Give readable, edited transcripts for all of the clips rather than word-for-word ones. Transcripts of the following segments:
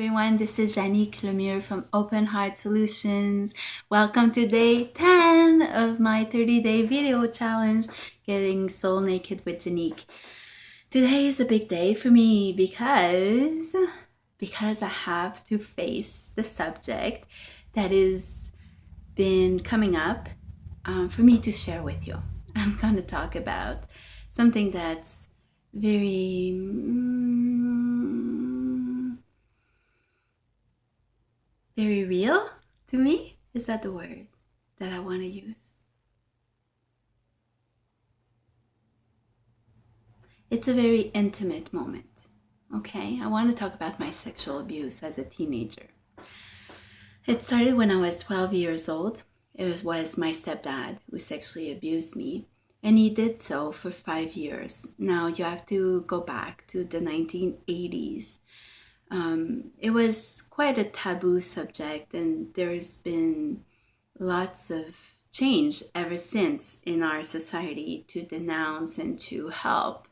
everyone. This is Janick Lemieux from Heghrt Soulutions. Welcome to day 10 of my 30-day video challenge, Getting Soul Naked with Janick. Today is a big day for me because I have to face the subject that has been coming up for me to share with you. I'm going to talk about something that's very real to me. Is that the word that I want to use? It's a very intimate moment. Okay, I want to talk about my sexual abuse as a teenager. It started when I was 12 years old. It was my stepdad who sexually abused me, and he did so for 5 years. Now you have to go back to the 1980s. It was quite a taboo subject, and there's been lots of change ever since in our society to denounce and to help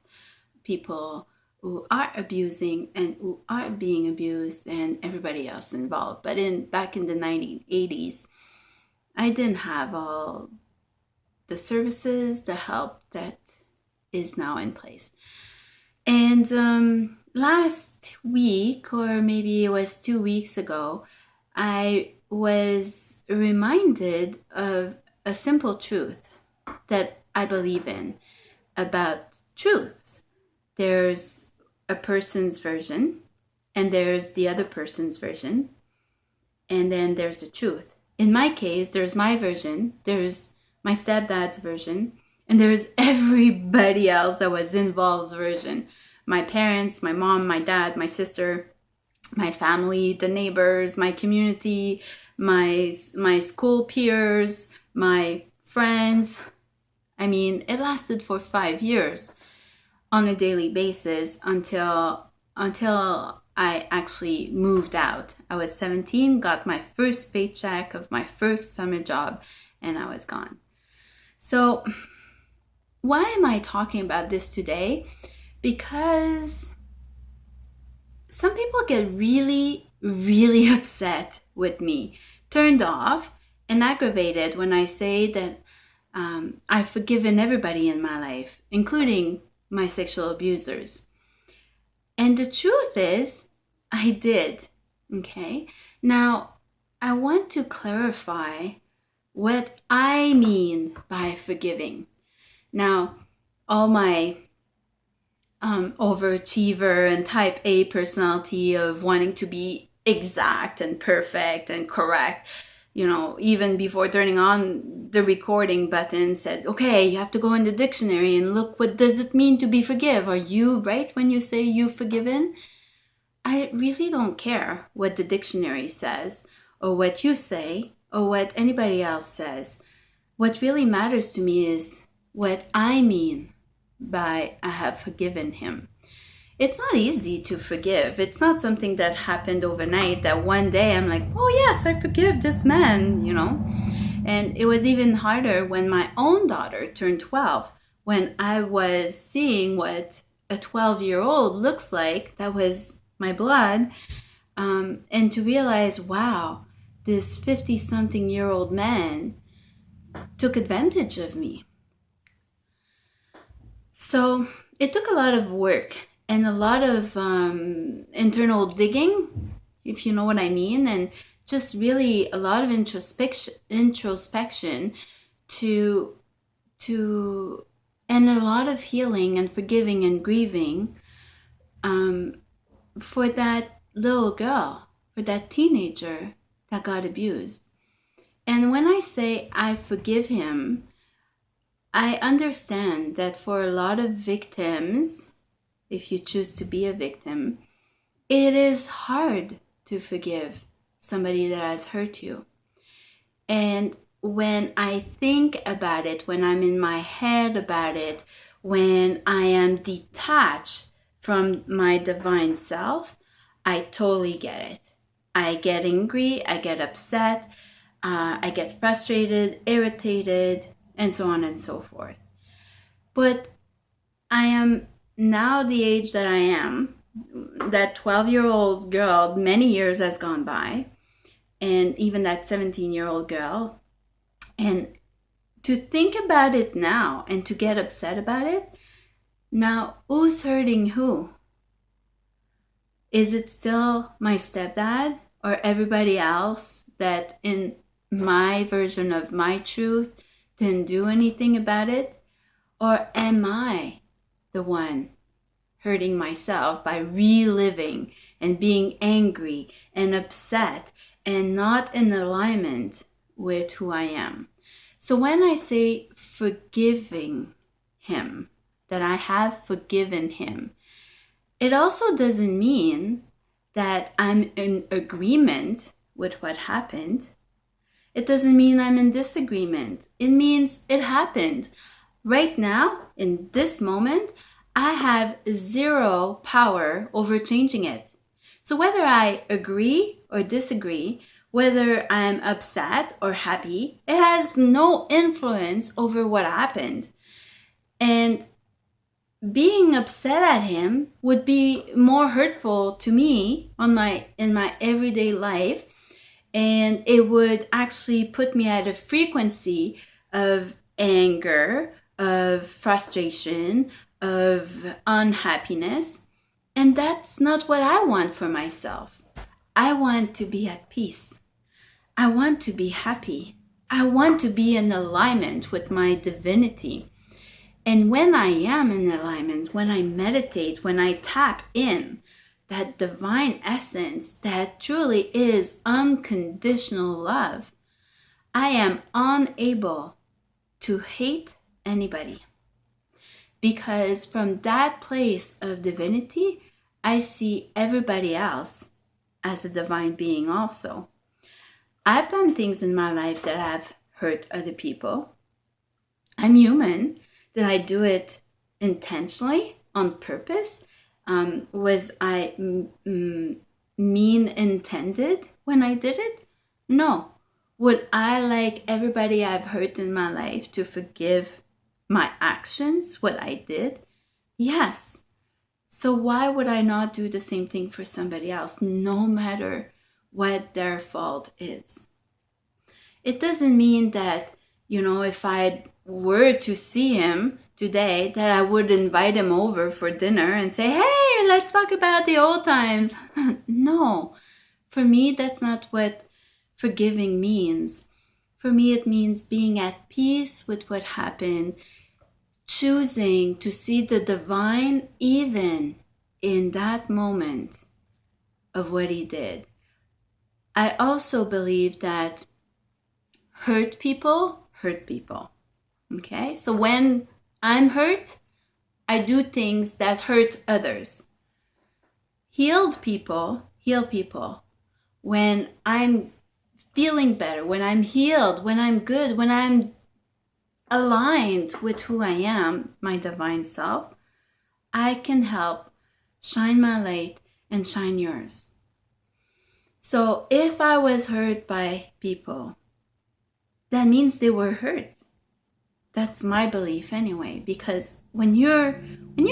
people who are abusing and who are being abused and everybody else involved. But back in the 1980s, I didn't have all the services, the help that is now in place. And last week, or maybe it was 2 weeks ago, I was reminded of a simple truth that I believe in about truths. There's a person's version, and there's the other person's version, and then there's the truth. In my case, there's my version, there's my stepdad's version, and there's everybody else that was involved's version. My parents, my mom, my dad, my sister, my family, the neighbors, my community, my school peers, my friends. I mean, it lasted for 5 years on a daily basis until I actually moved out. I was 17, got my first paycheck of my first summer job, and I was gone. So why am I talking about this today? Because some people get really, really upset with me, turned off, and aggravated when I say that I've forgiven everybody in my life, including my sexual abusers. And the truth is, I did. Okay? Now, I want to clarify what I mean by forgiving. Now, all my overachiever and type A personality of wanting to be exact and perfect and correct, even before turning on the recording button said, okay, you have to go in the dictionary and look, what does it mean to be forgive? Are you right when you say you've forgiven? I really don't care what the dictionary says or what you say or what anybody else says. What really matters to me is what I mean by I have forgiven him. It's not easy to forgive. It's not something that happened overnight, that one day I'm like, oh yes, I forgive this man, And it was even harder when my own daughter turned 12, when I was seeing what a 12-year-old looks like, that was my blood, and to realize, wow, this 50-something-year-old man took advantage of me. So it took a lot of work and a lot of internal digging, if you know what I mean, and just really a lot of introspection to and a lot of healing and forgiving and grieving for that little girl, for that teenager that got abused. And when I say I forgive him, I understand that for a lot of victims, if you choose to be a victim, it is hard to forgive somebody that has hurt you. And when I think about it, when I'm in my head about it, when I am detached from my divine self, I totally get it. I get angry, I get upset, I get frustrated, irritated, and so on and so forth. But I am now the age that I am, that 12-year-old girl, many years has gone by, and even that 17-year-old girl, and to think about it now and to get upset about it, now who's hurting who? Is it still my stepdad or everybody else that in my version of my truth didn't do anything about it? Or am I the one hurting myself by reliving and being angry and upset and not in alignment with who I am? So when I say forgiving him, that I have forgiven him, it also doesn't mean that I'm in agreement with what happened. It doesn't mean I'm in disagreement. It means it happened. Right now, in this moment, I have zero power over changing it. So whether I agree or disagree, whether I'm upset or happy, it has no influence over what happened. And being upset at him would be more hurtful to me in my everyday life, and it would actually put me at a frequency of anger, of frustration, of unhappiness, and that's not what I want for myself. I want to be at peace. I want to be happy. I want to be in alignment with my divinity. And when I am in alignment, when I meditate, when I tap in that divine essence that truly is unconditional love, I am unable to hate anybody. Because from that place of divinity, I see everybody else as a divine being also. I've done things in my life that have hurt other people. I'm human. Did I do it intentionally, on purpose? Was I mean intended when I did it? No. Would I, like everybody I've hurt in my life, to forgive my actions, what I did? Yes. So why would I not do the same thing for somebody else, no matter what their fault is? It doesn't mean that, if I were to see him today, that I would invite him over for dinner and say, hey, let's talk about the old times. No, for me, that's not what forgiving means. For me, it means being at peace with what happened, choosing to see the divine even in that moment of what he did. I also believe that hurt people. Okay? So when I'm hurt, I do things that hurt others. Healed people heal people. When I'm feeling better, when I'm healed, when I'm good, when I'm aligned with who I am, my divine self, I can help shine my light and shine yours. So if I was hurt by people, that means they were hurt. That's my belief anyway, because when you're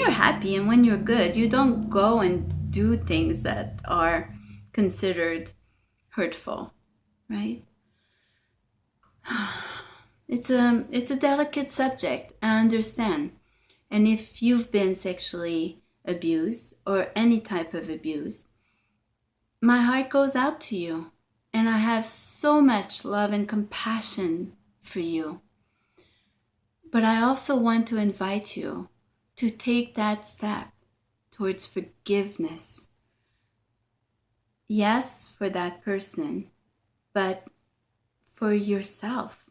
happy and when you're good, you don't go and do things that are considered hurtful, right? It's a delicate subject, I understand. And if you've been sexually abused or any type of abuse, my heart goes out to you. And I have so much love and compassion for you. But I also want to invite you to take that step towards forgiveness. Yes, for that person, but for yourself.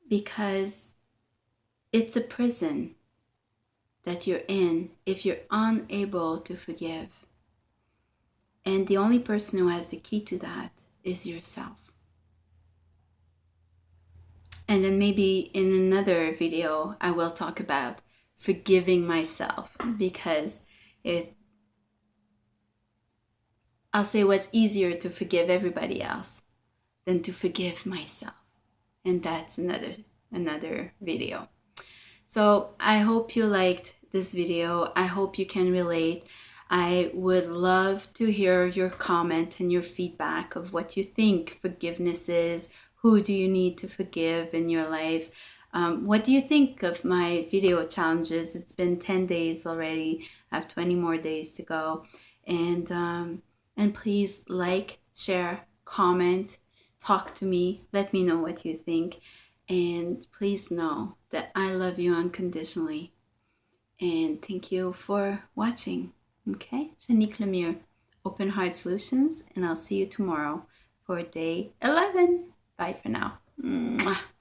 Because it's a prison that you're in if you're unable to forgive. And the only person who has the key to that is yourself. And then maybe in another video, I will talk about forgiving myself, because I'll say it was easier to forgive everybody else than to forgive myself. And that's another video. So I hope you liked this video. I hope you can relate. I would love to hear your comment and your feedback of what you think forgiveness is. Who do you need to forgive in your life? What do you think of my video challenges? It's been 10 days already. I have 20 more days to go. And please like, share, comment, talk to me. Let me know what you think. And please know that I love you unconditionally. And thank you for watching. Okay, Janick Lemieux, Heghrt Soulutions, and I'll see you tomorrow for day 11. Bye for now. Mwah.